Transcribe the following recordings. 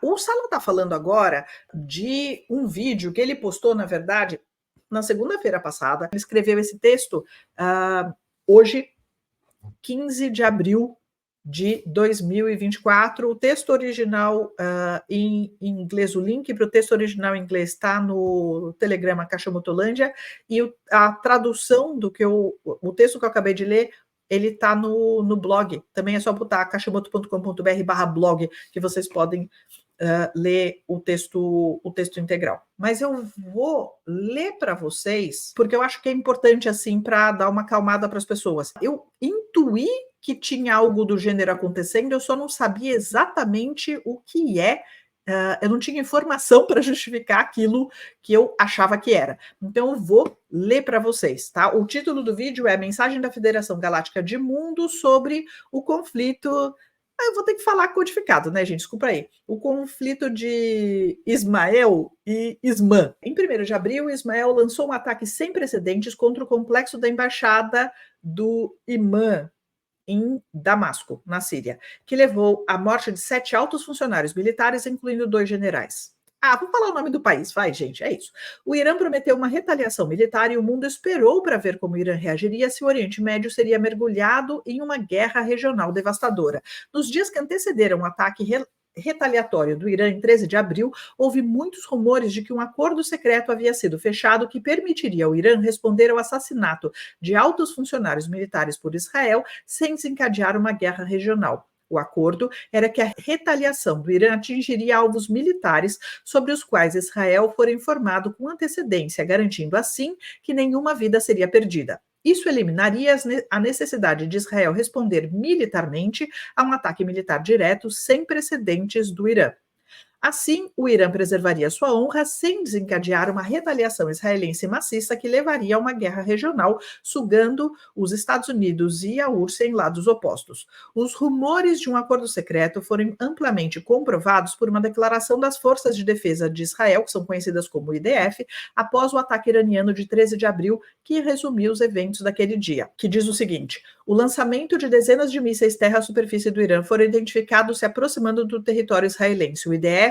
O Sala está falando agora de um vídeo que ele postou, na verdade, na segunda-feira passada. Ele escreveu esse texto hoje, 15 de abril de 2024. O texto original em inglês, o link para o texto original em inglês está no Telegrama Cachamutolândia, e a tradução do que o texto que eu acabei de ler, ele está no blog. Também é só botar cachamoto.com.br/blog que vocês podem ler o texto integral. Mas eu vou ler para vocês, porque eu acho que é importante, assim, para dar uma acalmada para as pessoas. Eu intuí que tinha algo do gênero acontecendo, eu só não sabia exatamente o que é. Eu não tinha informação para justificar aquilo que eu achava que era. Então, eu vou ler para vocês, tá? O título do vídeo é Mensagem da Federação Galáctica de Mundo sobre o conflito. Eu vou ter que falar codificado, né, gente? Desculpa aí. O conflito de Ismael e Ismã. Em 1º de abril, Ismael lançou um ataque sem precedentes contra o complexo da embaixada do Imã em Damasco, na Síria, que levou à morte de 7 altos funcionários militares, incluindo 2 generais. Vou falar o nome do país, vai, gente, é isso. O Irã prometeu uma retaliação militar e o mundo esperou para ver como o Irã reagiria se o Oriente Médio seria mergulhado em uma guerra regional devastadora. Nos dias que antecederam o ataque retaliatório do Irã em 13 de abril, houve muitos rumores de que um acordo secreto havia sido fechado que permitiria ao Irã responder ao assassinato de altos funcionários militares por Israel sem desencadear uma guerra regional. O acordo era que a retaliação do Irã atingiria alvos militares sobre os quais Israel fora informado com antecedência, garantindo assim que nenhuma vida seria perdida. Isso eliminaria a necessidade de Israel responder militarmente a um ataque militar direto sem precedentes do Irã. Assim, o Irã preservaria sua honra sem desencadear uma retaliação israelense maciça que levaria a uma guerra regional, sugando os Estados Unidos e a URSS em lados opostos. Os rumores de um acordo secreto foram amplamente comprovados por uma declaração das Forças de Defesa de Israel, que são conhecidas como IDF, após o ataque iraniano de 13 de abril, que resumiu os eventos daquele dia, que diz o seguinte: o lançamento de dezenas de mísseis terra-superfície do Irã foram identificados se aproximando do território israelense. O IDF,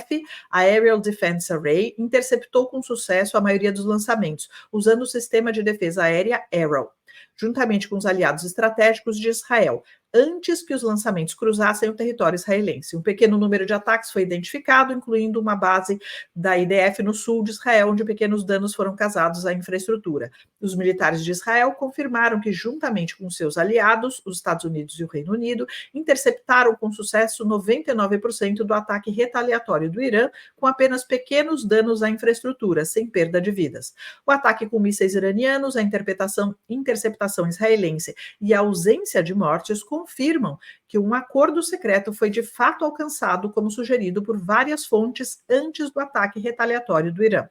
a Aerial Defense Array, interceptou com sucesso a maioria dos lançamentos, usando o sistema de defesa aérea Arrow, juntamente com os aliados estratégicos de Israel, antes que os lançamentos cruzassem o território israelense. Um pequeno número de ataques foi identificado, incluindo uma base da IDF no sul de Israel, onde pequenos danos foram causados à infraestrutura. Os militares de Israel confirmaram que, juntamente com seus aliados, os Estados Unidos e o Reino Unido, interceptaram com sucesso 99% do ataque retaliatório do Irã, com apenas pequenos danos à infraestrutura, sem perda de vidas. O ataque com mísseis iranianos, a interceptação israelense e a ausência de mortes confirmam que um acordo secreto foi de fato alcançado, como sugerido por várias fontes antes do ataque retaliatório do Irã.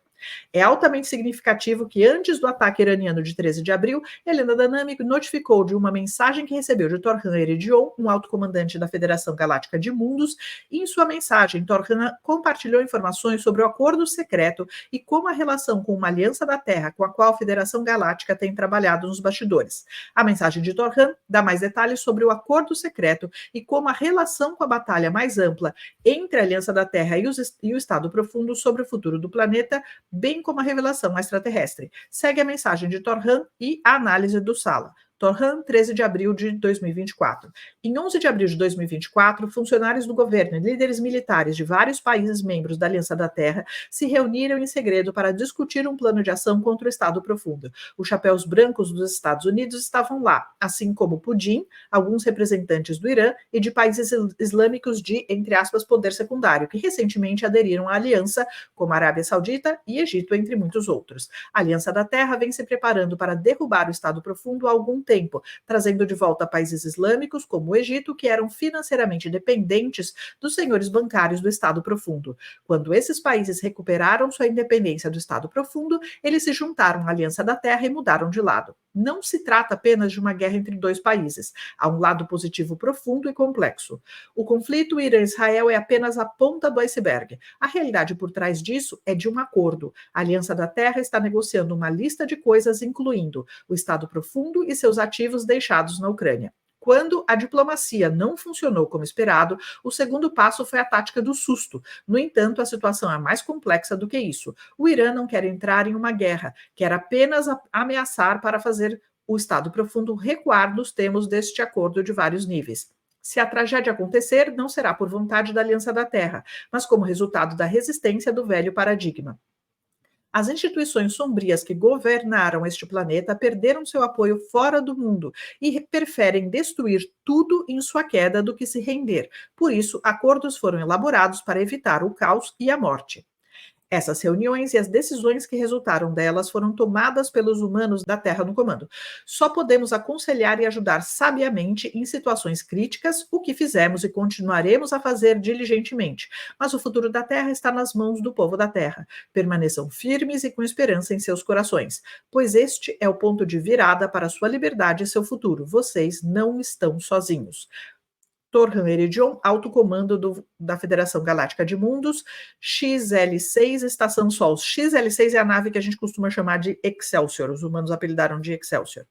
É altamente significativo que, antes do ataque iraniano de 13 de abril, Helena Danami notificou de uma mensagem que recebeu de Torhan Eredion, um alto comandante da Federação Galáctica de Mundos. E em sua mensagem, Torhan compartilhou informações sobre o acordo secreto e como a relação com uma aliança da Terra com a qual a Federação Galáctica tem trabalhado nos bastidores. A mensagem de Torhan dá mais detalhes sobre o acordo secreto e como a relação com a batalha mais ampla entre a Aliança da Terra e o Estado Profundo sobre o futuro do planeta, bem como a revelação extraterrestre. Segue a mensagem de Torhan e a análise do Sala. Torhan, 13 de abril de 2024. Em 11 de abril de 2024, funcionários do governo e líderes militares de vários países membros da Aliança da Terra se reuniram em segredo para discutir um plano de ação contra o Estado Profundo. Os chapéus brancos dos Estados Unidos estavam lá, assim como Putin, alguns representantes do Irã e de países islâmicos de, entre aspas, poder secundário, que recentemente aderiram à aliança, como a Arábia Saudita e Egito, entre muitos outros. A Aliança da Terra vem se preparando para derrubar o Estado Profundo há algum tempo, trazendo de volta países islâmicos como o Egito, que eram financeiramente dependentes dos senhores bancários do Estado Profundo. Quando esses países recuperaram sua independência do Estado Profundo, eles se juntaram à Aliança da Terra e mudaram de lado. Não se trata apenas de uma guerra entre dois países. Há um lado positivo profundo e complexo. O conflito Irã-Israel é apenas a ponta do iceberg. A realidade por trás disso é de um acordo. A Aliança da Terra está negociando uma lista de coisas, incluindo o Estado Profundo e seus ativos deixados na Ucrânia. Quando a diplomacia não funcionou como esperado, o segundo passo foi a tática do susto. No entanto, a situação é mais complexa do que isso. O Irã não quer entrar em uma guerra, quer apenas ameaçar para fazer o Estado Profundo recuar nos termos deste acordo de vários níveis. Se a tragédia acontecer, não será por vontade da Aliança da Terra, mas como resultado da resistência do velho paradigma. As instituições sombrias que governaram este planeta perderam seu apoio fora do mundo e preferem destruir tudo em sua queda do que se render. Por isso, acordos foram elaborados para evitar o caos e a morte. Essas reuniões e as decisões que resultaram delas foram tomadas pelos humanos da Terra no comando. Só podemos aconselhar e ajudar sabiamente em situações críticas, o que fizemos e continuaremos a fazer diligentemente. Mas o futuro da Terra está nas mãos do povo da Terra. Permaneçam firmes e com esperança em seus corações, pois este é o ponto de virada para sua liberdade e seu futuro. Vocês não estão sozinhos. Torhan Eridion, alto comando da Federação Galáctica de Mundos, XL6, Estação Sol. XL6 é a nave que a gente costuma chamar de Excelsior, os humanos apelidaram de Excelsior.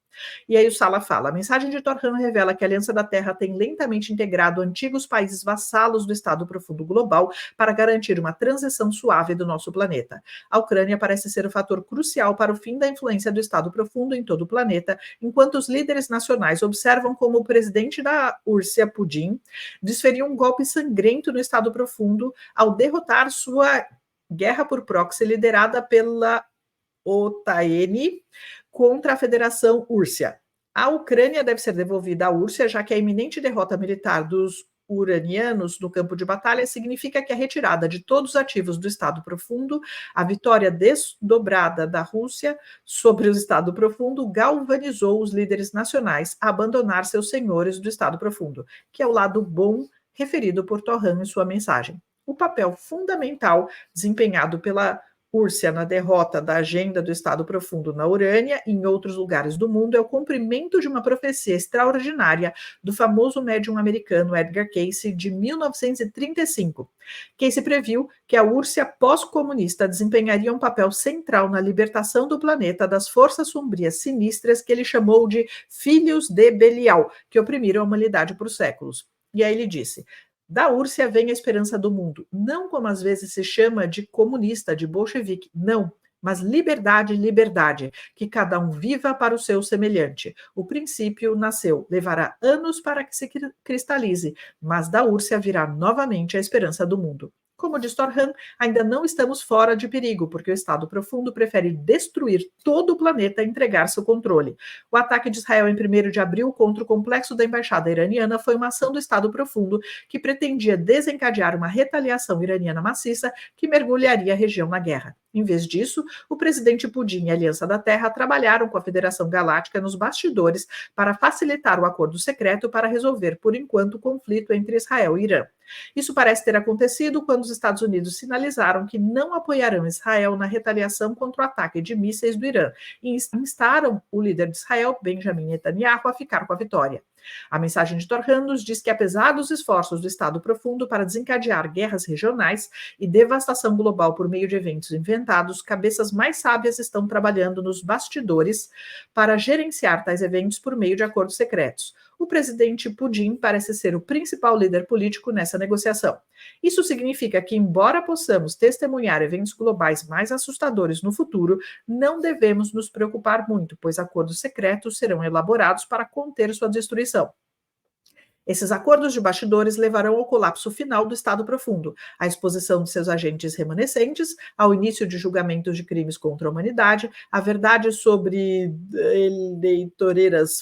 E aí o Sala fala, a mensagem de Torhan revela que a Aliança da Terra tem lentamente integrado antigos países vassalos do Estado Profundo Global para garantir uma transição suave do nosso planeta. A Ucrânia parece ser o fator crucial para o fim da influência do Estado Profundo em todo o planeta, enquanto os líderes nacionais observam como o presidente da Rússia, Putin, desferiu um golpe sangrento no Estado Profundo ao derrotar sua guerra por proxy liderada pela OTAN contra a Federação Rússia. A Ucrânia deve ser devolvida à Rússia, já que a iminente derrota militar dos uranianos no campo de batalha significa que a retirada de todos os ativos do Estado Profundo, a vitória desdobrada da Rússia sobre o Estado Profundo, galvanizou os líderes nacionais a abandonar seus senhores do Estado Profundo, que é o lado bom referido por Torran em sua mensagem. O papel fundamental desempenhado pela Rússia na derrota da agenda do Estado Profundo na Urânia e em outros lugares do mundo é o cumprimento de uma profecia extraordinária do famoso médium americano Edgar Cayce de 1935. Cayce previu que a Rússia pós-comunista desempenharia um papel central na libertação do planeta das forças sombrias sinistras que ele chamou de filhos de Belial, que oprimiram a humanidade por séculos. E aí ele disse: da Rússia vem a esperança do mundo, não como às vezes se chama de comunista, de bolchevique, não, mas liberdade, liberdade, que cada um viva para o seu semelhante. O princípio nasceu, levará anos para que se cristalize, mas da Rússia virá novamente a esperança do mundo. Como diz Torhan, ainda não estamos fora de perigo, porque o Estado Profundo prefere destruir todo o planeta e entregar seu controle. O ataque de Israel em 1º de abril contra o complexo da embaixada iraniana foi uma ação do Estado Profundo que pretendia desencadear uma retaliação iraniana maciça que mergulharia a região na guerra. Em vez disso, o presidente Putin e a Aliança da Terra trabalharam com a Federação Galáctica nos bastidores para facilitar o acordo secreto para resolver, por enquanto, o conflito entre Israel e Irã. Isso parece ter acontecido quando os Estados Unidos sinalizaram que não apoiarão Israel na retaliação contra o ataque de mísseis do Irã e instaram o líder de Israel, Benjamin Netanyahu, a ficar com a vitória. A mensagem de Torhan nos diz que, apesar dos esforços do Estado Profundo para desencadear guerras regionais e devastação global por meio de eventos inventados, cabeças mais sábias estão trabalhando nos bastidores para gerenciar tais eventos por meio de acordos secretos. O presidente Putin parece ser o principal líder político nessa negociação. Isso significa que, embora possamos testemunhar eventos globais mais assustadores no futuro, não devemos nos preocupar muito, pois acordos secretos serão elaborados para conter sua destruição. Esses acordos de bastidores levarão ao colapso final do Estado Profundo, à exposição de seus agentes remanescentes, ao início de julgamentos de crimes contra a humanidade, a verdade sobre eleitoreiras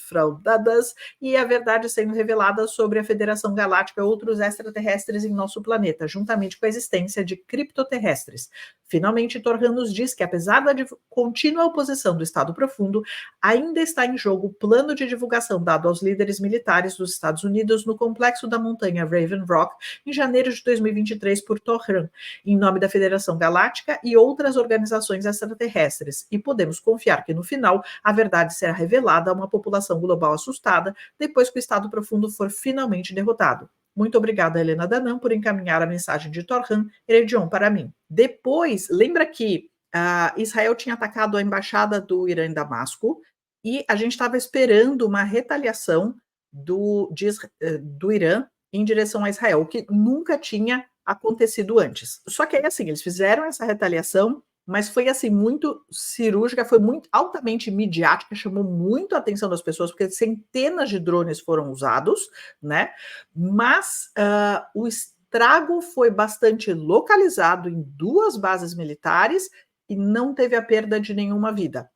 fraudadas e a verdade sendo revelada sobre a Federação Galáctica e outros extraterrestres em nosso planeta, juntamente com a existência de criptoterrestres. Finalmente, Torhan nos diz que, apesar da contínua oposição do Estado Profundo, ainda está em jogo o plano de divulgação dado aos líderes militares dos Estados Unidos no complexo da montanha Raven Rock em janeiro de 2023 por Torhan, em nome da Federação Galáctica e outras organizações extraterrestres, e podemos confiar que no final a verdade será revelada a uma população global assustada depois que o Estado Profundo for finalmente derrotado. Muito obrigada, Helena Danan, por encaminhar a mensagem de Torhan Eredion para mim. Depois, lembra que Israel tinha atacado a embaixada do Irã em Damasco e a gente estava esperando uma retaliação do Irã em direção a Israel, o que nunca tinha acontecido antes. Só que aí, assim, eles fizeram essa retaliação, mas foi assim muito cirúrgica, foi muito altamente midiática, chamou muito a atenção das pessoas, porque centenas de drones foram usados, né? Mas o estrago foi bastante localizado em 2 bases militares e não teve a perda de nenhuma vida.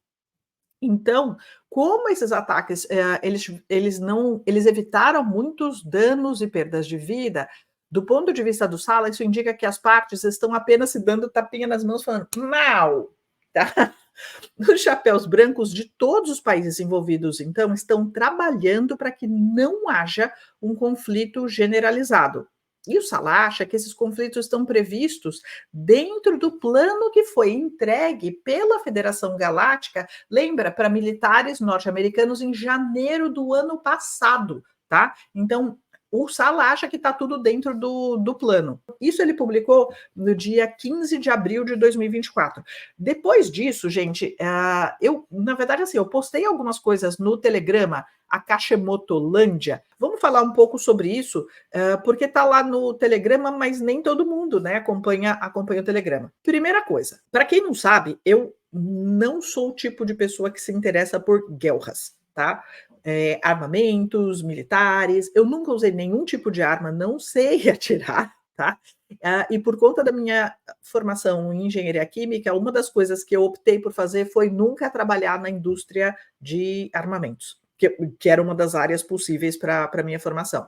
Então, como esses ataques, eles evitaram muitos danos e perdas de vida, do ponto de vista do Sala, isso indica que as partes estão apenas se dando tapinha nas mãos, falando, mal, tá? Os chapéus brancos de todos os países envolvidos, então, estão trabalhando para que não haja um conflito generalizado. E o Salah acha que esses conflitos estão previstos dentro do plano que foi entregue pela Federação Galáctica, lembra, para militares norte-americanos em janeiro do ano passado, tá? Então, o Salah acha que está tudo dentro do plano. Isso ele publicou no dia 15 de abril de 2024. Depois disso, gente, na verdade, assim, eu postei algumas coisas no Telegrama, a Caixemotolândia. Vamos falar um pouco sobre isso, porque está lá no Telegrama, mas nem todo mundo, né, acompanha o Telegrama. Primeira coisa, para quem não sabe, eu não sou o tipo de pessoa que se interessa por guerras, tá? Armamentos, militares, eu nunca usei nenhum tipo de arma, não sei atirar, tá? E por conta da minha formação em engenharia química, uma das coisas que eu optei por fazer foi nunca trabalhar na indústria de armamentos, que era uma das áreas possíveis para a minha formação.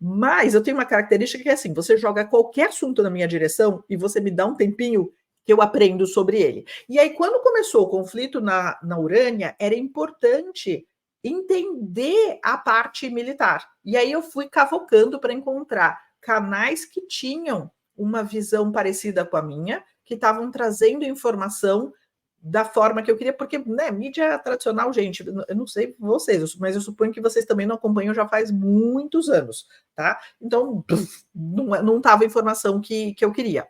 Mas eu tenho uma característica que é assim, você joga qualquer assunto na minha direção e você me dá um tempinho que eu aprendo sobre ele. E aí, quando começou o conflito na Urânia, era importante entender a parte militar. E aí eu fui cavocando para encontrar canais que tinham uma visão parecida com a minha, que estavam trazendo informação da forma que eu queria, porque, né, mídia tradicional, gente, eu não sei vocês, mas eu suponho que vocês também não acompanham já faz muitos anos, tá? Então, não estava a informação que eu queria.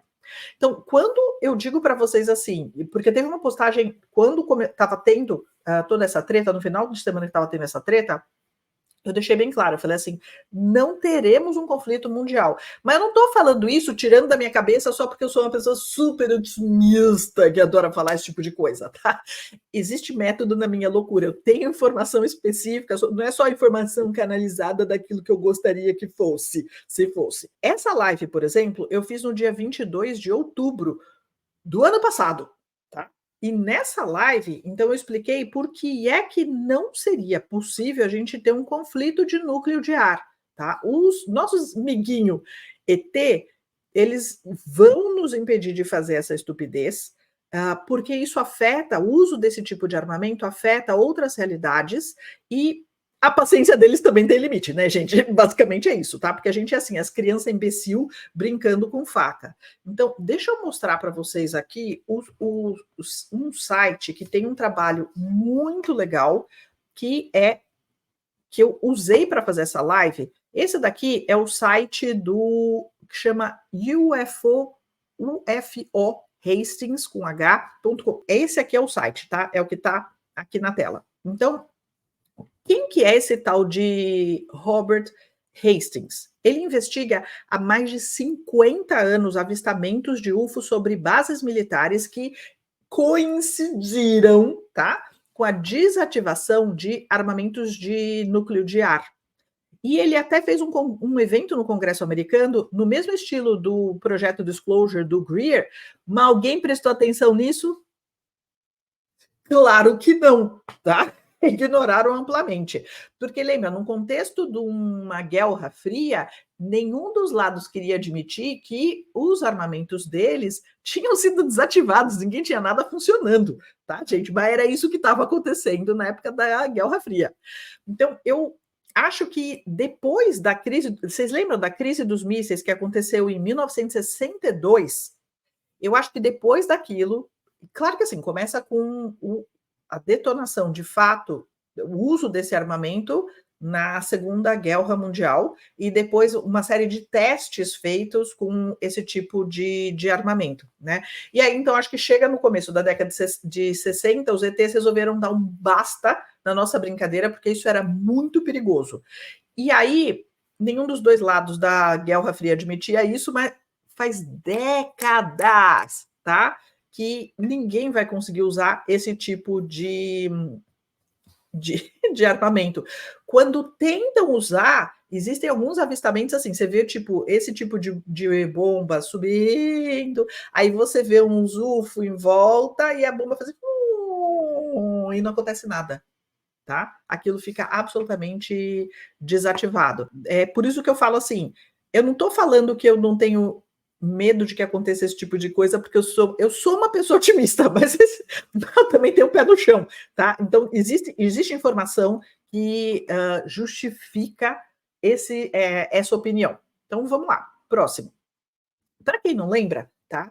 Então, quando eu digo para vocês assim, porque teve uma postagem, quando estava tendo toda essa treta, no final de semana que estava tendo essa treta, eu deixei bem claro, eu falei assim, não teremos um conflito mundial. Mas eu não estou falando isso tirando da minha cabeça só porque eu sou uma pessoa super otimista que adora falar esse tipo de coisa, tá? Existe método na minha loucura, eu tenho informação específica, não é só informação canalizada daquilo que eu gostaria que fosse, se fosse. Essa live, por exemplo, eu fiz no dia 22 de outubro do ano passado, tá? E nessa live, então eu expliquei por que é que não seria possível a gente ter um conflito de núcleo de ar, tá? Os nossos amiguinho ET, eles vão nos impedir de fazer essa estupidez, porque isso afeta, o uso desse tipo de armamento afeta outras realidades e a paciência deles também tem limite, né, gente? Basicamente é isso, tá? Porque a gente é assim, as crianças imbecil brincando com faca. Então, deixa eu mostrar para vocês aqui um site que tem um trabalho muito legal, que eu usei para fazer essa live. Esse daqui é o site que chama UFO Hastings com H.com. Esse aqui é o site, tá? É o que está aqui na tela. Então, quem que é esse tal de Robert Hastings? Ele investiga há mais de 50 anos avistamentos de UFO sobre bases militares que coincidiram, tá, com a desativação de armamentos de núcleo de ar. E ele até fez um evento no Congresso americano, no mesmo estilo do projeto Disclosure do Greer, mas alguém prestou atenção nisso? Claro que não, tá? Ignoraram amplamente. Porque lembra, num contexto de uma guerra fria, nenhum dos lados queria admitir que os armamentos deles tinham sido desativados, ninguém tinha nada funcionando, tá, gente? Mas era isso que estava acontecendo na época da Guerra Fria. Então, eu acho que depois da crise, vocês lembram da crise dos mísseis que aconteceu em 1962? Eu acho que depois daquilo, claro que assim, começa com a detonação de fato, o uso desse armamento na Segunda Guerra Mundial e depois uma série de testes feitos com esse tipo de armamento, né? E aí, então, acho que chega no começo da década de 60, os ETs resolveram dar um basta na nossa brincadeira, porque isso era muito perigoso. E aí, nenhum dos dois lados da Guerra Fria admitia isso, mas faz décadas, tá? Que ninguém vai conseguir usar esse tipo de armamento. Quando tentam usar, existem alguns avistamentos assim, você vê tipo esse tipo de bomba subindo, aí você vê um UFO em volta e a bomba faz e não acontece nada. Tá? Aquilo fica absolutamente desativado. É por isso que eu falo assim, eu não estou falando que eu não tenho medo de que aconteça esse tipo de coisa, porque eu sou uma pessoa otimista, mas eu também tenho o pé no chão, tá? Então, existe informação que justifica essa opinião. Então, vamos lá. Próximo. Para quem não lembra, tá?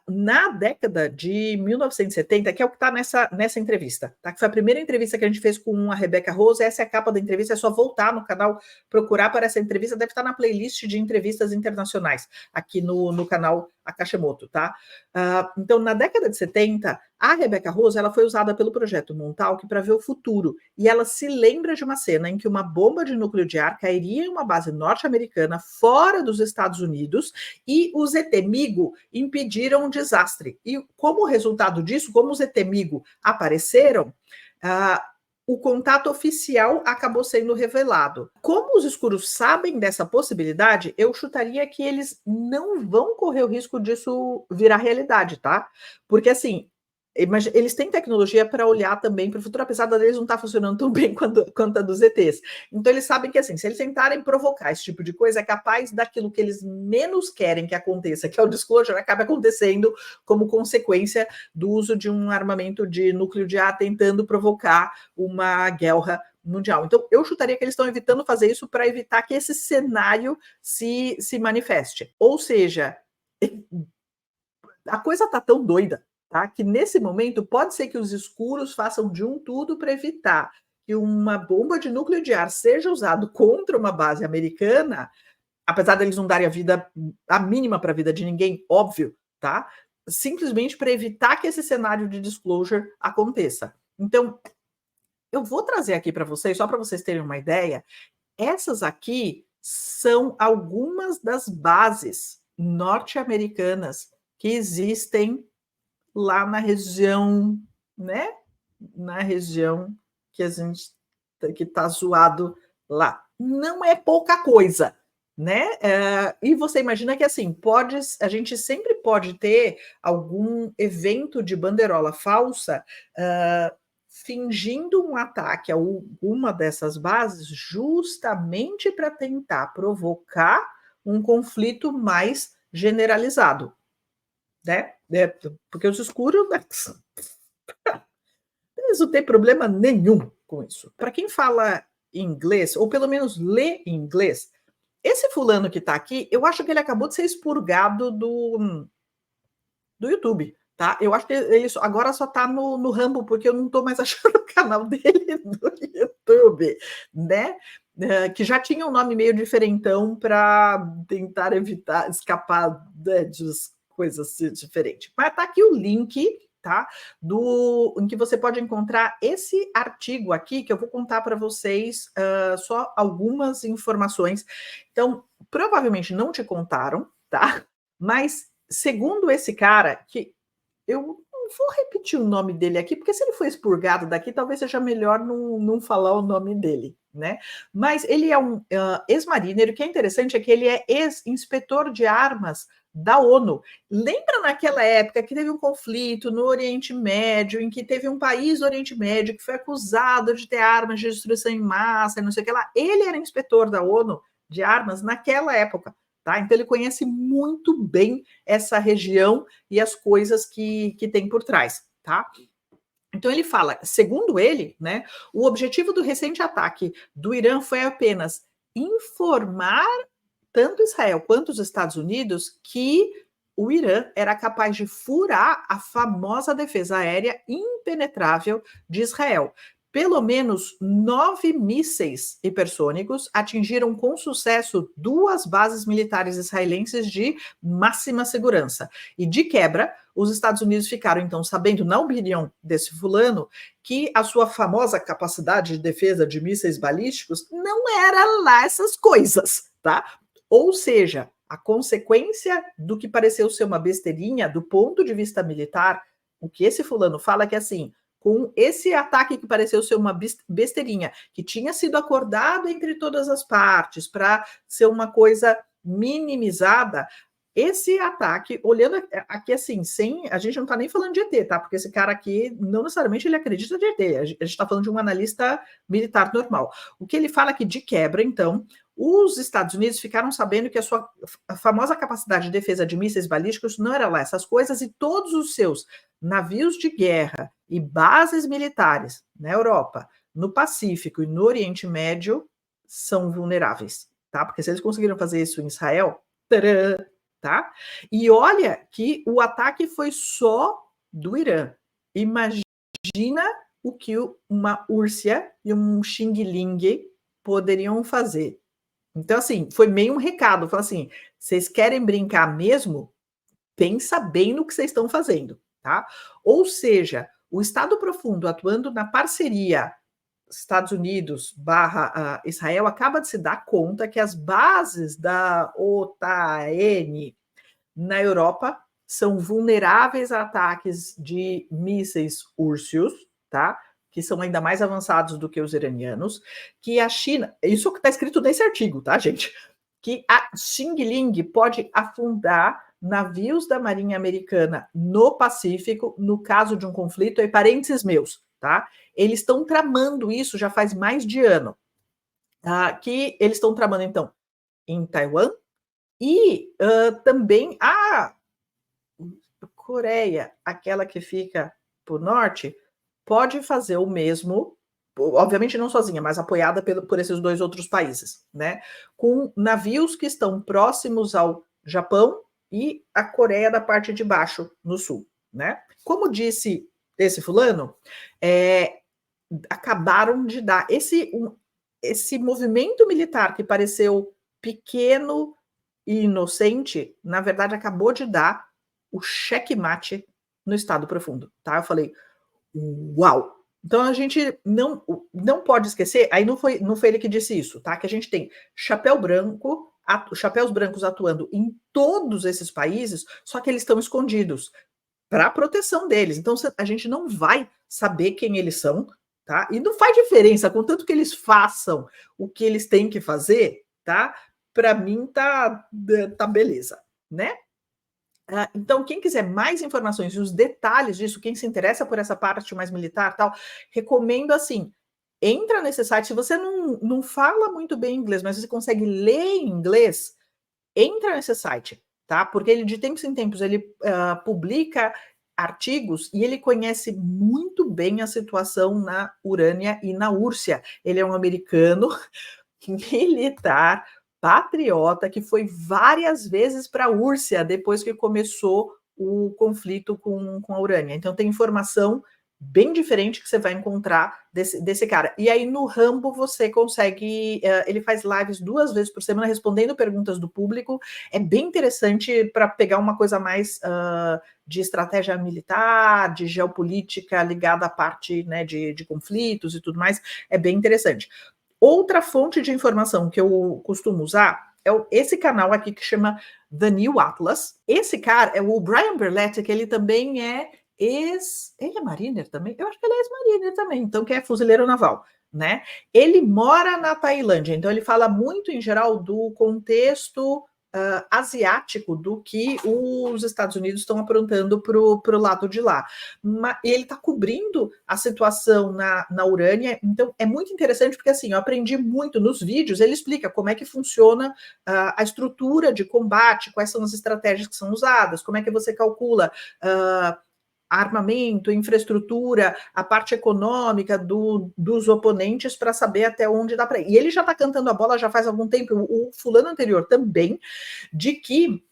Na década de 1970, que é o que está nessa entrevista, tá? Que foi a primeira entrevista que a gente fez com a Rebecca Rose. Essa é a capa da entrevista, é só voltar no canal, procurar para essa entrevista, deve estar na playlist de entrevistas internacionais, aqui no canal Akashemoto, tá? Então, na década de 70, a Rebecca Rose ela foi usada pelo projeto Montauk para ver o futuro, e ela se lembra de uma cena em que uma bomba de núcleo de ar cairia em uma base norte-americana fora dos Estados Unidos, e os ET-MIGO impediram um desastre. E como resultado disso, como os ET-MIGO apareceram, o contato oficial acabou sendo revelado. Como os escuros sabem dessa possibilidade, eu chutaria que eles não vão correr o risco disso virar realidade, tá? Porque assim, eles têm tecnologia para olhar também para o futuro, apesar deles não estar funcionando tão bem quanto a dos ETs. Então eles sabem que assim, se eles tentarem provocar esse tipo de coisa, é capaz daquilo que eles menos querem que aconteça, que é o disclosure, acabe acontecendo como consequência do uso de um armamento de núcleo de ar tentando provocar uma guerra mundial. Então, eu chutaria que eles estão evitando fazer isso para evitar que esse cenário se manifeste. Ou seja, a coisa está tão doida, tá? Que nesse momento pode ser que os escuros façam de um tudo para evitar que uma bomba de núcleo de ar seja usada contra uma base americana, apesar deles não darem a mínima para a vida de ninguém, óbvio, tá? Simplesmente para evitar que esse cenário de disclosure aconteça. Então, eu vou trazer aqui para vocês, só para vocês terem uma ideia, essas aqui são algumas das bases norte-americanas que existem lá na região, né? Na região que a gente que está zoado lá. Não é pouca coisa, né? E você imagina que assim, a gente sempre pode ter algum evento de banderola falsa fingindo um ataque a alguma dessas bases, justamente para tentar provocar um conflito mais generalizado, né? Porque os escuros, né? Eles não têm problema nenhum com isso. Para quem fala inglês, ou pelo menos lê em inglês, esse fulano que está aqui, eu acho que ele acabou de ser expurgado do YouTube, tá? Eu acho que ele agora só está no Rumble, porque eu não estou mais achando o canal dele no YouTube, né? Que já tinha um nome meio diferentão para tentar escapar, né, de coisas diferentes. Mas tá aqui o link, tá? Em que você pode encontrar esse artigo aqui, que eu vou contar para vocês só algumas informações. Então, provavelmente não te contaram, tá? Mas segundo esse cara, que eu não vou repetir o nome dele aqui, porque se ele foi expurgado daqui, talvez seja melhor não falar o nome dele, né? Mas ele é um ex-marinheiro. O que é interessante é que ele é ex-inspetor de armas da ONU. Lembra naquela época que teve um conflito no Oriente Médio, em que teve um país do Oriente Médio que foi acusado de ter armas de destruição em massa, não sei o que lá. Ele era inspetor da ONU de armas naquela época. Tá? Então, ele conhece muito bem essa região e as coisas que tem por trás. Tá? Então, ele fala, segundo ele, né, o objetivo do recente ataque do Irã foi apenas informar tanto Israel quanto os Estados Unidos que o Irã era capaz de furar a famosa defesa aérea impenetrável de Israel. pelo menos 9 mísseis hipersônicos atingiram com sucesso 2 bases militares israelenses de máxima segurança. E de quebra, os Estados Unidos ficaram então sabendo, na opinião desse fulano, que a sua famosa capacidade de defesa de mísseis balísticos não era lá essas coisas, tá? Ou seja, a consequência do que pareceu ser uma besteirinha do ponto de vista militar, o que esse fulano fala é que assim, com esse ataque que pareceu ser uma besteirinha, que tinha sido acordado entre todas as partes para ser uma coisa minimizada, esse ataque, olhando aqui assim, a gente não está nem falando de ET, tá? Porque esse cara aqui, não necessariamente ele acredita de ET, a gente está falando de um analista militar normal. O que ele fala aqui de quebra, então, os Estados Unidos ficaram sabendo que a famosa capacidade de defesa de mísseis balísticos não era lá essas coisas, e todos os seus navios de guerra e bases militares na Europa, no Pacífico e no Oriente Médio são vulneráveis, tá? Porque se eles conseguiram fazer isso em Israel, tcharam, tá? E olha que o ataque foi só do Irã. Imagina o que uma Úrsia e um Xing Ling poderiam fazer. Então, assim, foi meio um recado. Falou assim, vocês querem brincar mesmo? Pensa bem no que vocês estão fazendo, tá? Ou seja, o Estado Profundo atuando na parceria Estados Unidos / Israel acaba de se dar conta que as bases da OTAN na Europa são vulneráveis a ataques de mísseis Ursius, tá? Que são ainda mais avançados do que os iranianos, que a China, isso que está escrito nesse artigo, tá, gente? Que a Xing Ling pode afundar navios da Marinha Americana no Pacífico, no caso de um conflito, e parênteses meus, tá? Eles estão tramando isso já faz mais de ano, tá? Que eles estão tramando, então, em Taiwan e também a Coreia, aquela que fica por norte, pode fazer o mesmo, obviamente não sozinha, mas apoiada por esses 2 outros países, né? Com navios que estão próximos ao Japão e a Coreia da parte de baixo, no sul, né? Como disse esse fulano, acabaram de dar esse movimento militar que pareceu pequeno e inocente, na verdade acabou de dar o checkmate no Estado Profundo, tá? Eu falei, uau! Então a gente não pode esquecer, aí não foi ele que disse isso, tá? Que a gente tem chapéus brancos atuando em todos esses países, só que eles estão escondidos para a proteção deles. Então a gente não vai saber quem eles são, tá? E não faz diferença, contanto que eles façam o que eles têm que fazer, tá? Para mim tá beleza, né? Então, quem quiser mais informações e os detalhes disso, quem se interessa por essa parte mais militar tal, recomendo assim, entra nesse site, se você não fala muito bem inglês, mas você consegue ler em inglês, entra nesse site, tá? Porque ele, de tempos em tempos, ele publica artigos e ele conhece muito bem a situação na Urânia e na Úrsia. Ele é um americano militar, patriota, que foi várias vezes para a Úrsia depois que começou o conflito com a Urânia. Então tem informação bem diferente que você vai encontrar desse cara. E aí no Rambo você consegue, ele faz lives 2 vezes por semana respondendo perguntas do público. É bem interessante para pegar uma coisa mais de estratégia militar, de geopolítica ligada à parte, né, de conflitos e tudo mais. É bem interessante. Outra fonte de informação que eu costumo usar é esse canal aqui que chama The New Atlas. Esse cara é o Brian Berletti, que ele também é ele é mariner também? Eu acho que ele é ex-mariner também, então que é fuzileiro naval, né? Ele mora na Tailândia, então ele fala muito em geral do contexto asiático do que os Estados Unidos estão aprontando para o lado de lá. E ele está cobrindo a situação na Urânia, então é muito interessante porque assim, eu aprendi muito nos vídeos, ele explica como é que funciona a estrutura de combate, quais são as estratégias que são usadas, como é que você calcula armamento, infraestrutura, a parte econômica dos oponentes para saber até onde dá para ir. E ele já está cantando a bola já faz algum tempo, o fulano anterior também, de que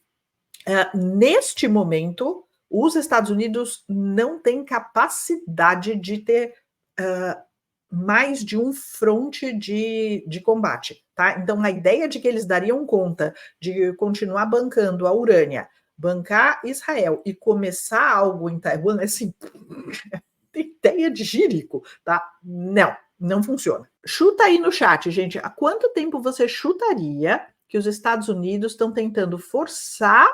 neste momento os Estados Unidos não têm capacidade de ter mais de um fronte de combate, tá? Então, a ideia de que eles dariam conta de continuar bancando a Urânia, bancar Israel e começar algo em Taiwan, assim, ideia de jirico, tá? Não, não funciona. Chuta aí no chat, gente, há quanto tempo você chutaria que os Estados Unidos estão tentando forçar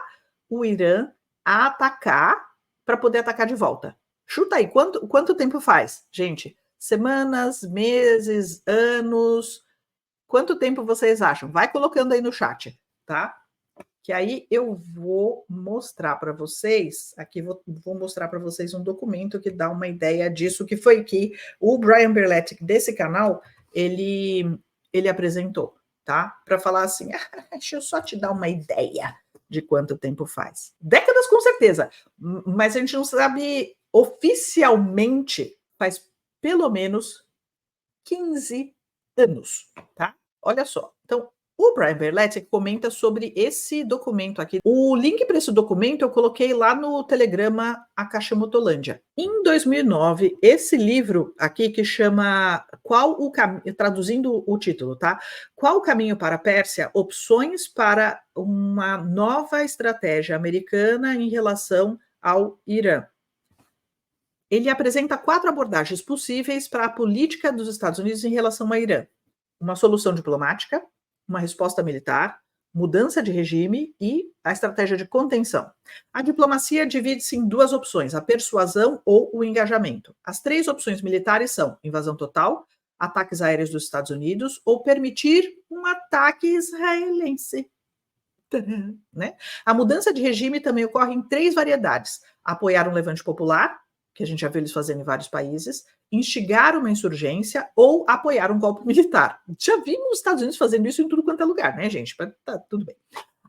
o Irã a atacar para poder atacar de volta? Chuta aí, quanto tempo faz, gente? Semanas, meses, anos? Quanto tempo vocês acham? Vai colocando aí no chat, tá? Que aí eu vou mostrar para vocês, aqui vou mostrar para vocês um documento que dá uma ideia disso, que foi que o Brian Berletic desse canal, ele apresentou, tá? Para falar assim, deixa eu só te dar uma ideia de quanto tempo faz. Décadas com certeza, mas a gente não sabe oficialmente, faz pelo menos 15 anos, tá? Olha só, então o Brian Berletic comenta sobre esse documento aqui. O link para esse documento eu coloquei lá no Telegrama A Caixa Motolândia. Em 2009, esse livro aqui que chama Qual o caminho, traduzindo o título, tá? Qual o caminho para a Pérsia? Opções para uma nova estratégia americana em relação ao Irã. Ele apresenta 4 abordagens possíveis para a política dos Estados Unidos em relação ao Irã: uma solução diplomática, uma resposta militar, mudança de regime e a estratégia de contenção. A diplomacia divide-se em 2 opções: a persuasão ou o engajamento. As 3 opções militares são invasão total, ataques aéreos dos Estados Unidos ou permitir um ataque israelense. Né? A mudança de regime também ocorre em 3 variedades: apoiar um levante popular, que a gente já viu eles fazendo em vários países, instigar uma insurgência ou apoiar um golpe militar. Já vimos os Estados Unidos fazendo isso em tudo quanto é lugar, né, gente? Tá tudo bem.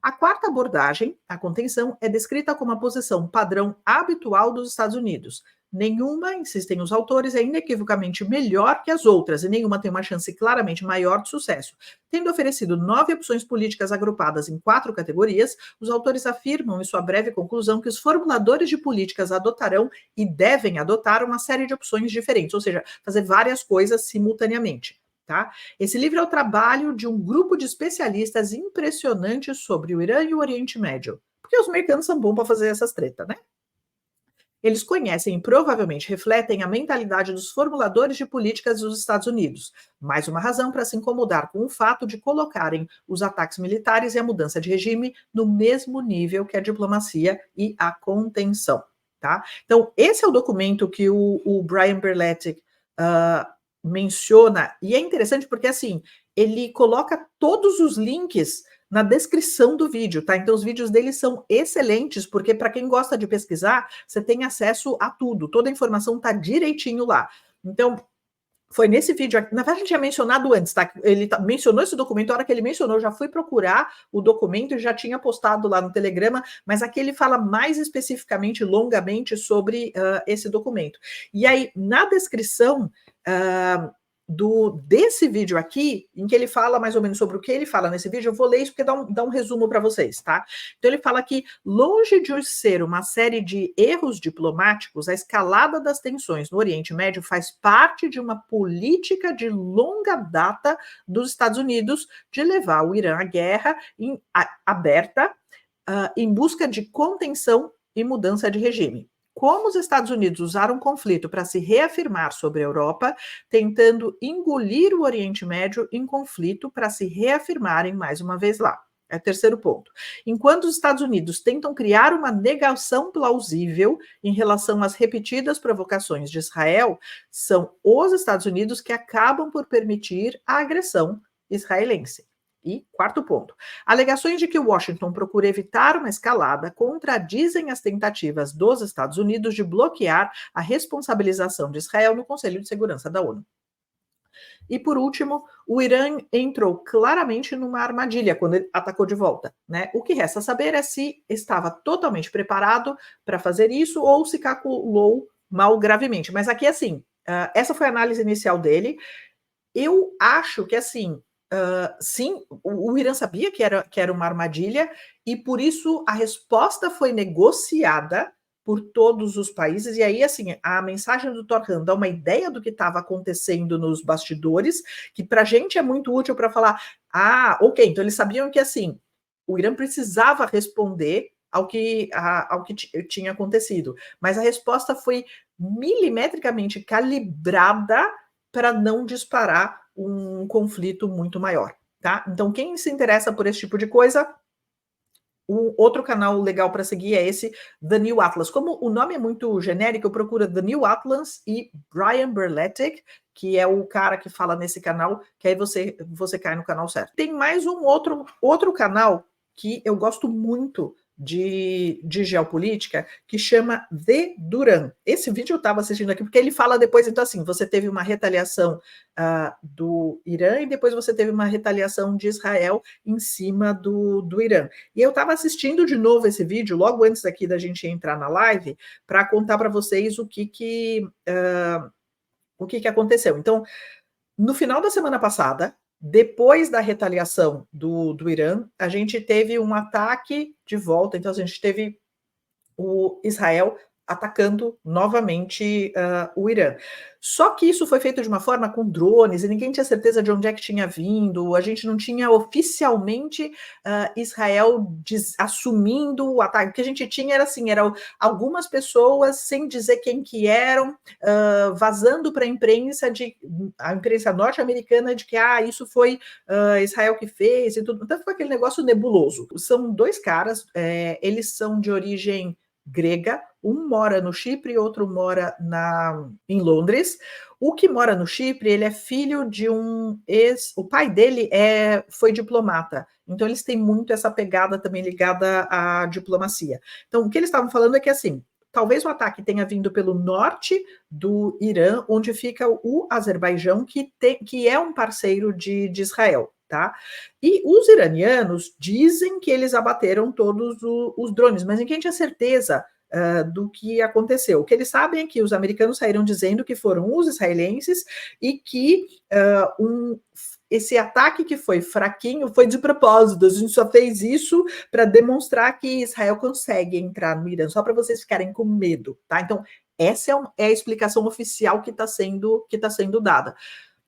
A 4ª abordagem, a contenção, é descrita como a posição padrão habitual dos Estados Unidos. Nenhuma, insistem os autores, é inequivocamente melhor que as outras e nenhuma tem uma chance claramente maior de sucesso. Tendo oferecido 9 opções políticas agrupadas em 4 categorias, os autores afirmam em sua breve conclusão que os formuladores de políticas adotarão e devem adotar uma série de opções diferentes, ou seja, fazer várias coisas simultaneamente. Tá? Esse livro é o trabalho de um grupo de especialistas impressionantes sobre o Irã e o Oriente Médio, porque os americanos são bons para fazer essas tretas, né? Eles conhecem e provavelmente refletem a mentalidade dos formuladores de políticas dos Estados Unidos. Mais uma razão para se incomodar com o fato de colocarem os ataques militares e a mudança de regime no mesmo nível que a diplomacia e a contenção. Tá? Então, esse é o documento que o Brian Berletic menciona, e é interessante porque, assim, ele coloca todos os links na descrição do vídeo, tá? Então os vídeos dele são excelentes, porque para quem gosta de pesquisar, você tem acesso a tudo, toda a informação tá direitinho lá. Então, foi nesse vídeo aqui, na verdade a gente tinha mencionado antes, tá? Ele mencionou esse documento, a hora que ele mencionou, eu já fui procurar o documento e já tinha postado lá no Telegrama, mas aqui ele fala mais especificamente, longamente, sobre esse documento. E aí, na descrição desse vídeo aqui, em que ele fala mais ou menos sobre o que ele fala nesse vídeo, eu vou ler isso porque dá um resumo para vocês, tá? Então ele fala que, longe de ser uma série de erros diplomáticos, a escalada das tensões no Oriente Médio faz parte de uma política de longa data dos Estados Unidos de levar o Irã à guerra aberta em busca de contenção e mudança de regime. Como os Estados Unidos usaram o conflito para se reafirmar sobre a Europa, tentando engolir o Oriente Médio em conflito para se reafirmarem mais uma vez lá. É o terceiro ponto. Enquanto os Estados Unidos tentam criar uma negação plausível em relação às repetidas provocações de Israel, são os Estados Unidos que acabam por permitir a agressão israelense. E 4º ponto. Alegações de que Washington procura evitar uma escalada contradizem as tentativas dos Estados Unidos de bloquear a responsabilização de Israel no Conselho de Segurança da ONU. E por último, o Irã entrou claramente numa armadilha quando ele atacou de volta, né? O que resta saber é se estava totalmente preparado para fazer isso ou se calculou mal gravemente. Mas aqui, assim, essa foi a análise inicial dele. Eu acho que, assim, sim, o Irã sabia que era uma armadilha e por isso a resposta foi negociada por todos os países, e aí, assim, a mensagem do Torhan dá uma ideia do que estava acontecendo nos bastidores, que para a gente é muito útil para falar, ok, então eles sabiam que, assim, o Irã precisava responder ao que tinha acontecido, mas a resposta foi milimetricamente calibrada para não disparar um conflito muito maior, tá? Então, quem se interessa por esse tipo de coisa, o outro canal legal para seguir é esse, The New Atlas. Como o nome é muito genérico, eu procuro The New Atlas e Brian Berletic, que é o cara que fala nesse canal, que aí você cai no canal certo. Tem mais um outro canal que eu gosto muito de geopolítica, que chama The Duran. Esse vídeo eu estava assistindo aqui, porque ele fala depois, então assim, você teve uma retaliação do Irã e depois você teve uma retaliação de Israel em cima do Irã. E eu estava assistindo de novo esse vídeo, logo antes aqui da gente entrar na live, para contar para vocês o que aconteceu. Então, no final da semana passada, depois da retaliação do Irã, a gente teve um ataque de volta, então a gente teve o Israel atacando novamente o Irã. Só que isso foi feito de uma forma com drones e ninguém tinha certeza de onde é que tinha vindo, a gente não tinha oficialmente Israel assumindo o ataque. O que a gente tinha era assim, eram algumas pessoas sem dizer quem que eram, vazando para a imprensa norte-americana de que isso foi Israel que fez e tudo. Então foi aquele negócio nebuloso. São dois caras, eles são de origem grega, um mora no Chipre e outro mora em Londres. O que mora no Chipre, ele é filho de um o pai dele foi diplomata, então eles têm muito essa pegada também ligada à diplomacia. Então o que eles estavam falando é que assim, talvez o ataque tenha vindo pelo norte do Irã, onde fica o Azerbaijão, que é um parceiro de Israel. Tá? E os iranianos dizem que eles abateram todos os drones, mas ninguém tinha certeza do que aconteceu. O que eles sabem é que os americanos saíram dizendo que foram os israelenses e que esse ataque que foi fraquinho foi de propósito. A gente só fez isso para demonstrar que Israel consegue entrar no Irã, só para vocês ficarem com medo. Tá? Então, essa é a explicação oficial que está sendo dada.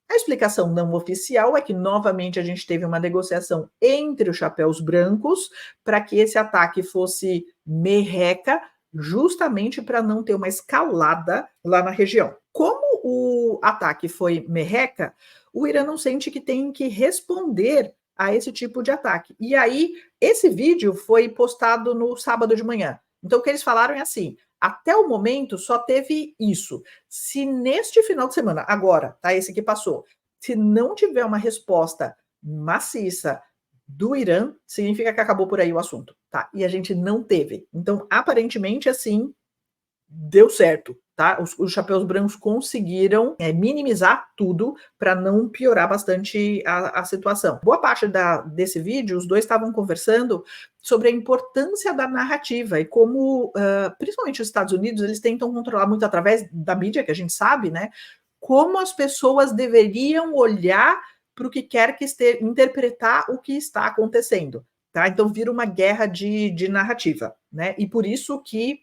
A explicação não oficial é que, novamente, a gente teve uma negociação entre os chapéus brancos para que esse ataque fosse merreca, justamente para não ter uma escalada lá na região. Como o ataque foi merreca, o Irã não sente que tem que responder a esse tipo de ataque. E aí, esse vídeo foi postado no sábado de manhã. Então, o que eles falaram é assim: até o momento só teve isso. Se neste final de semana, agora, tá? Esse que passou, se não tiver uma resposta maciça do Irã, significa que acabou por aí o assunto, tá? E a gente não teve. Então, aparentemente, assim, deu certo, tá? Os chapéus brancos conseguiram minimizar tudo para não piorar bastante a situação. Boa parte desse vídeo, os dois estavam conversando sobre a importância da narrativa e como, principalmente os Estados Unidos, eles tentam controlar muito através da mídia, que a gente sabe, né? Como as pessoas deveriam olhar para o que quer que esteja, interpretar o que está acontecendo, tá? Então vira uma guerra de narrativa, né? E por isso que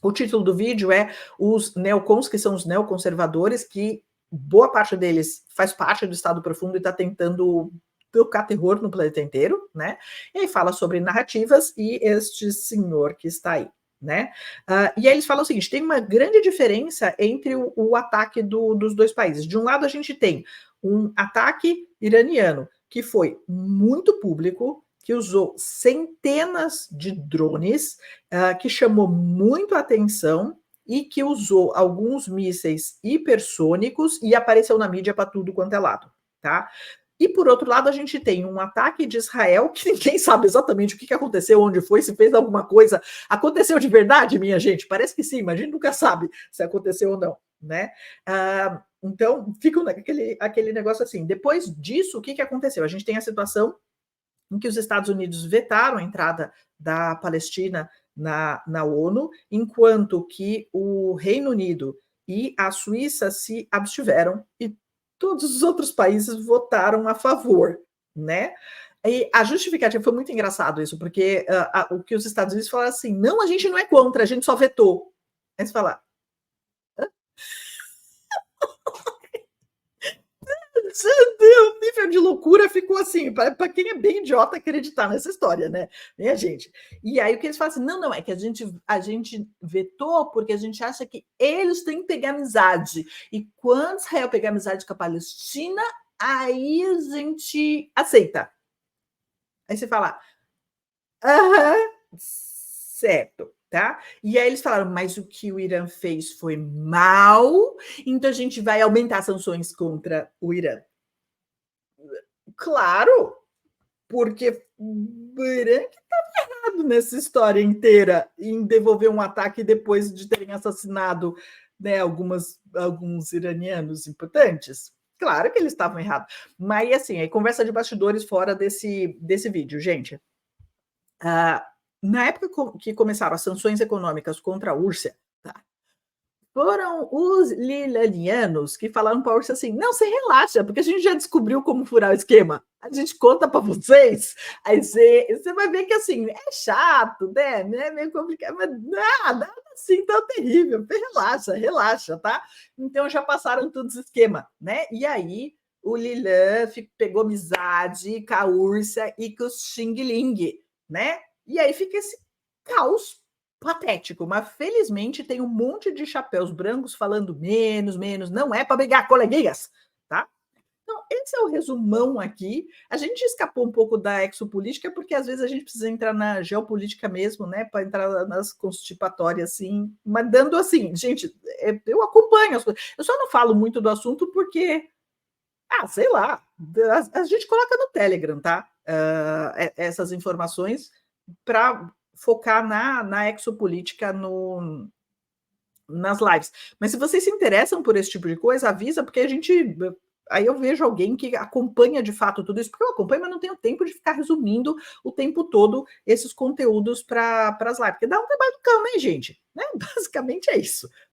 o título do vídeo é os neocons, que são os neoconservadores, que boa parte deles faz parte do Estado Profundo e está tentando tocar terror no planeta inteiro, né? E aí fala sobre narrativas e este senhor que está aí, né? E aí eles falam o seguinte: tem uma grande diferença entre o ataque dos dois países. De um lado, a gente tem um ataque iraniano que foi muito público, que usou centenas de drones, que chamou muito a atenção e que usou alguns mísseis hipersônicos e apareceu na mídia para tudo quanto é lado, tá? E por outro lado, a gente tem um ataque de Israel que ninguém sabe exatamente o que aconteceu, onde foi, se fez alguma coisa. Aconteceu de verdade, minha gente? Parece que sim, mas a gente nunca sabe se aconteceu ou não, né? Então, fica aquele negócio assim. Depois disso, o que aconteceu? A gente tem a situação em que os Estados Unidos vetaram a entrada da Palestina na ONU, enquanto que o Reino Unido e a Suíça se abstiveram e todos os outros países votaram a favor, né? E a justificativa foi muito engraçado isso, porque o que os Estados Unidos falaram assim: não, a gente não é contra, a gente só vetou. Aí você fala, o nível de loucura ficou assim, para quem é bem idiota acreditar nessa história, né? Minha gente. E aí o que eles falam assim: não, não, é que a gente vetou porque a gente acha que eles têm que pegar amizade. E quando Israel pegar amizade com a Palestina, aí a gente aceita. Aí você fala, aham, certo, tá? E aí eles falaram, mas o que o Irã fez foi mal, então a gente vai aumentar as sanções contra o Irã. Claro, porque o Irã que está errado nessa história inteira em devolver um ataque depois de terem assassinado, né, alguns iranianos importantes. Claro que eles estavam errados. Mas, assim, é conversa de bastidores fora desse vídeo, gente. Ah, na época que começaram as sanções econômicas contra a Rússia, tá? Foram os lilanianos que falaram para a Rússia assim: não, você relaxa, porque a gente já descobriu como furar o esquema. A gente conta para vocês. Aí você vai ver que assim é chato, né? É meio complicado, mas nada assim tão terrível. Relaxa, relaxa, tá? Então já passaram todos os esquema, né? E aí o Lilan pegou amizade com a Rússia e com o Xing Ling, né? E aí fica esse caos patético, mas felizmente tem um monte de chapéus brancos falando menos, menos, não é para brigar, coleguinhas, tá? Então, esse é o resumão aqui. A gente escapou um pouco da exopolítica, porque às vezes a gente precisa entrar na geopolítica mesmo, né? Para entrar nas constipatórias, assim, mas dando assim, gente, eu acompanho as coisas. Eu só não falo muito do assunto porque, sei lá, a gente coloca no Telegram, tá? Essas informações para focar na exopolítica nas lives. Mas se vocês se interessam por esse tipo de coisa, avisa, porque a gente. Aí eu vejo alguém que acompanha de fato tudo isso, porque eu acompanho, mas não tenho tempo de ficar resumindo o tempo todo esses conteúdos para as lives, porque dá um trabalho do cão, né, gente? Né? Basicamente é isso.